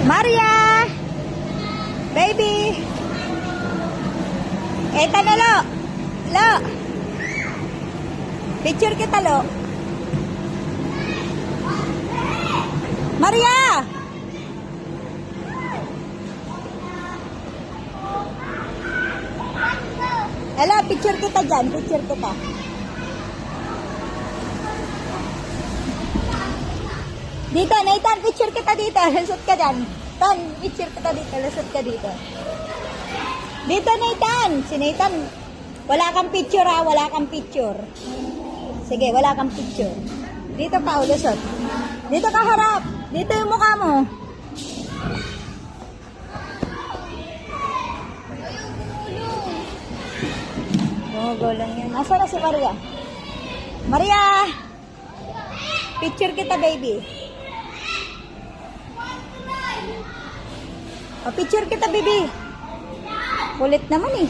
Maria! Baby! Eta na, Lo! Lo! Picture kita, Lo! Maria! Ela, picture kita dyan. Picture kita. Dito, Nathan, picture kita dito. Lusot ka dyan. Tan, picture kita dito. Lusot ka dito. Dito, Nathan. Si Nathan, wala kang picture ha. Wala kang picture. Sige, wala kang picture. Dito ka, lusot. Dito ka harap. Dito yung mukha mo. Go lang yan. Nasaan na si Maria? Maria! Picture kita, baby. O, picture kita, baby. Kulit naman eh.